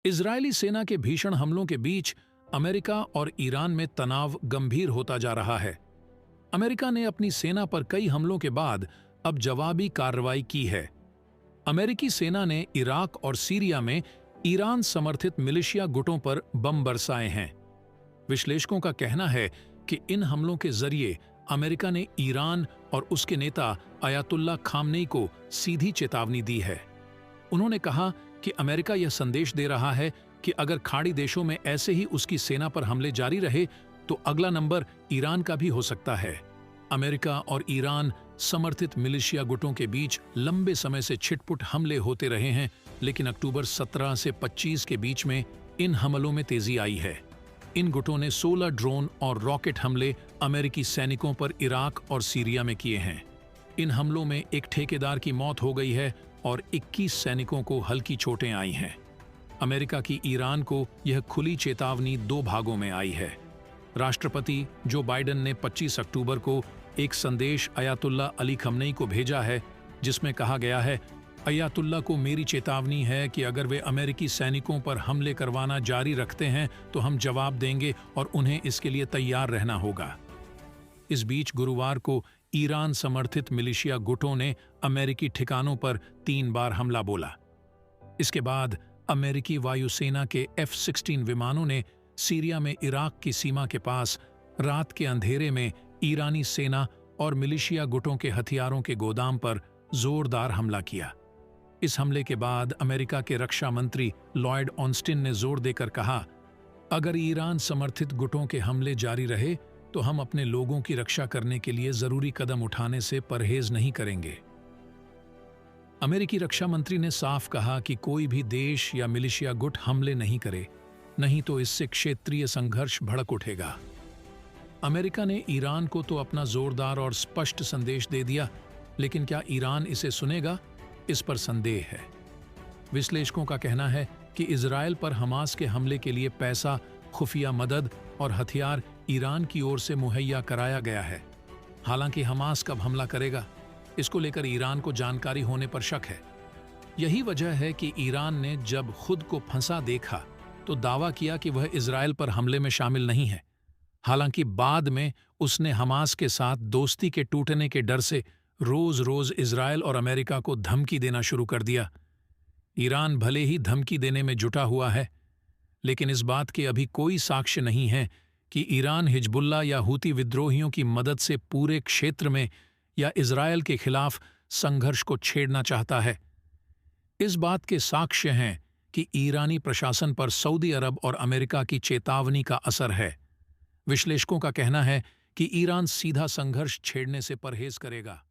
Israeli सेना के भीषण हमलों के बीच अमेरिका और ईरान में तनाव गंभीर होता जा रहा है। अमेरिका ने अपनी सेना पर कई हमलों के बाद अब जवाबी कार्रवाई की है। अमेरिकी सेना ने इराक और सीरिया में ईरान समर्थित मिलिशिया गुटों पर बम बरसाए हैं। विश्लेषकों का कहना है कि इन हमलों के जरिए अमेरिका ने ईरान और उसके नेता अयातुल्ला खामनेई को सीधी चेतावनी दी है। उन्होंने कहा कि अमेरिका यह संदेश दे रहा है कि अगर खाड़ी देशों में ऐसे ही उसकी सेना पर हमले जारी रहे तो अगला नंबर ईरान का भी हो सकता है। अमेरिका और ईरान समर्थित मिलिशिया गुटों के बीच लंबे समय से छिटपुट हमले होते रहे हैं, लेकिन अक्टूबर 17 से 25 के बीच में इन हमलों में तेजी आई है। इन गुटों ने 16 ड्रोन और रॉकेट हमले अमेरिकी सैनिकों पर इराक और सीरिया में किए हैं। इन हमलों में एक ठेकेदार की मौत हो गई है और 21 सैनिकों को हल्की चोटें आई हैं। अमेरिका की ईरान को यह खुली चेतावनी दो भागों में आई है। राष्ट्रपति जो बाइडेन ने 25 अक्टूबर को एक संदेश अयातुल्ला अली खमनेई को भेजा है, जिसमें कहा गया है, अयातुल्ला को मेरी चेतावनी है कि अगर वे अमेरिकी सैनिकों पर हमले करवाना जारी रखते हैं तो हम जवाब देंगे और उन्हें इसके लिए तैयार रहना होगा। इस बीच गुरुवार को ईरान समर्थित मिलिशिया गुटों ने अमेरिकी ठिकानों पर 3 बार हमला बोला। इसके बाद अमेरिकी वायुसेना के F-16 विमानों ने सीरिया में इराक की सीमा के पास रात के अंधेरे में ईरानी सेना और मिलिशिया गुटों के हथियारों के गोदाम पर जोरदार हमला किया। इस हमले के बाद अमेरिका के रक्षा मंत्री लॉयड ऑस्टिन ने जोर देकर कहा, अगर ईरान समर्थित गुटों के हमले जारी रहे तो हम अपने लोगों की रक्षा करने के लिए जरूरी कदम उठाने से परहेज नहीं करेंगे। अमेरिकी रक्षा मंत्री ने साफ कहा कि कोई भी देश या मिलिशिया गुट हमले नहीं करे, नहीं तो इससे क्षेत्रीय संघर्ष भड़क उठेगा। अमेरिका ने ईरान को तो अपना जोरदार और स्पष्ट संदेश दे दिया, लेकिन क्या ईरान इसे सुनेगा, इस पर संदेह है। विश्लेषकों का कहना है कि इजरायल पर हमास के हमले के लिए पैसा, खुफिया मदद और हथियार ईरान की ओर से मुहैया कराया गया है। हालांकि हमास कब हमला करेगा, इसको लेकर ईरान को जानकारी होने पर शक है। यही वजह है कि ईरान ने जब खुद को फंसा देखा तो दावा किया कि वह इजरायल पर हमले में शामिल नहीं है। हालांकि बाद में उसने हमास के साथ दोस्ती के टूटने के डर से रोज रोज इजरायल और अमेरिका को धमकी देना शुरू कर दिया। ईरान भले ही धमकी देने में जुटा हुआ है, लेकिन इस बात के अभी कोई साक्ष्य नहीं है कि ईरान हिजबुल्लाह या हूती विद्रोहियों की मदद से पूरे क्षेत्र में या इजरायल के खिलाफ संघर्ष को छेड़ना चाहता है। इस बात के साक्ष्य हैं कि ईरानी प्रशासन पर सऊदी अरब और अमेरिका की चेतावनी का असर है। विश्लेषकों का कहना है कि ईरान सीधा संघर्ष छेड़ने से परहेज करेगा।